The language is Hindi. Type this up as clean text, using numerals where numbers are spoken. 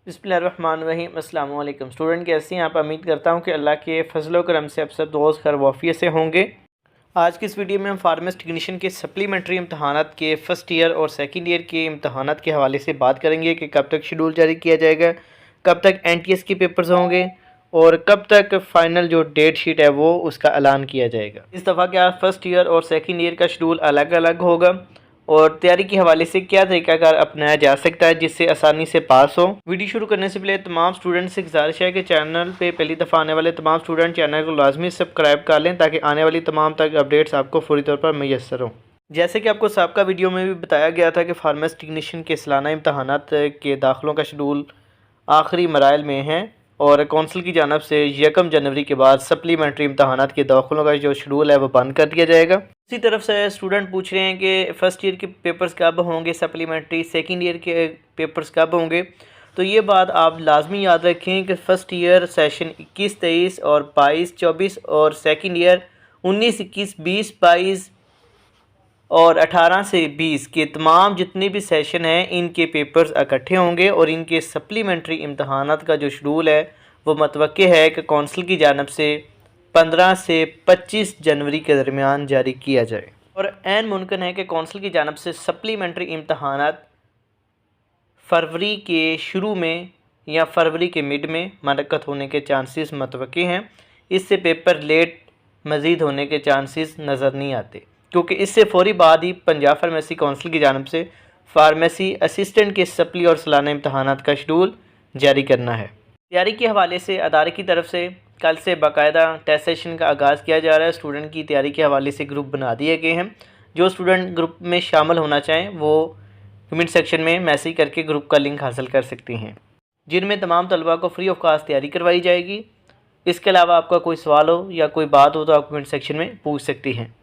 बिस्मिल्लाहिर्रहमानिर्रहीम। अस्सलाम वालेकुम स्टूडेंट, कैसे हैं आप? उम्मीद करता हूं कि अल्लाह के फजल व करम से आप सब दोस्त खैर वाफियत से होंगे। आज की इस वीडियो में हम फार्मेसी टेक्नीशियन के सप्लीमेंट्री इम्तहानात के फ़र्स्ट ईयर और सेकंड ईयर के इम्तहानात के हवाले से बात करेंगे कि कब तक शेड्यूल जारी किया जाएगा, कब तक NTS के पेपर्स होंगे और कब तक फ़ाइनल जो डेट शीट है वो उसका ऐलान किया जाएगा। इस दफ़ा क्या फ़र्स्ट ईयर और सेकंड ईयर का शेड्यूल अलग अलग होगा और तैयारी के हवाले से क्या तरीकाकार अपनाया जा सकता है जिससे आसानी से पास हो। वीडियो शुरू करने से पहले तमाम स्टूडेंट्स से गुजारिश है कि चैनल पे पहली दफ़ा आने वाले तमाम स्टूडेंट चैनल को लाजमी सब्सक्राइब कर लें ताकि आने वाली तमाम तक अपडेट्स आपको फौरी तौर पर मैसर हों। जैसे कि आपको सबका वीडियो में भी बताया गया था कि फार्मेसी टेक्नीशियन के सालाना इम्तहानात के दाखिलों का शेड्यूल आखिरी मराइल में है और कौंसिल की जानब से 1 जनवरी के बाद सप्लीमेंट्री इम्तहानात के दाखिलों का जो शेड्यूल है वो बंद कर दिया जाएगा। इसी तरफ से स्टूडेंट पूछ रहे हैं कि फ़र्स्ट ईयर के पेपर्स कब होंगे, सप्लीमेंट्री सेकंड ईयर के पेपर्स कब होंगे। तो ये बात आप लाजमी याद रखें कि फ़र्स्ट ईयर सेशन 21-23 और 22-24 और सेकंड ईयर 19-21, 20-22 और 18 से 20 के तमाम जितने भी सेशन हैं इनके पेपर्स इकट्ठे होंगे और इनके सप्लीमेंट्री इम्तहानात का जो शेड्यूल है वो मतवक्के है कि कौंसिल की जानब से 15 से 25 जनवरी के दरमियान जारी किया जाए। और ऐन मुमकिन है कि कौंसिल की जानब से सप्लीमेंट्री इम्तहानात फरवरी के शुरू में या फरवरी के मिड में मनक़द होने के चांसेस मतवक्के हैं। इससे पेपर लेट मज़ीद होने के चांसेस नज़र नहीं आते क्योंकि इससे फ़ौरी बाद ही पंजाब फार्मेसी कौंसिल की जानब से फार्मेसी असिस्टेंट के सप्ली और सालाना इम्तहानात का शेड्यूल जारी करना है। तैयारी के हवाले से अदारे की तरफ से कल से बाकायदा टेस्ट सेशन का आगाज़ किया जा रहा है। स्टूडेंट की तैयारी के हवाले से ग्रुप बना दिए गए हैं। जो स्टूडेंट ग्रुप में शामिल होना चाहें वो कमेंट सेक्शन में मैसेज करके ग्रुप का लिंक हासिल कर सकती हैं, जिनमें तमाम तलबा को फ्री ऑफ कास्ट तैयारी करवाई जाएगी। इसके अलावा आपका कोई सवाल हो या कोई बात हो तो आप कमेंट सेक्शन में पूछ सकती हैं।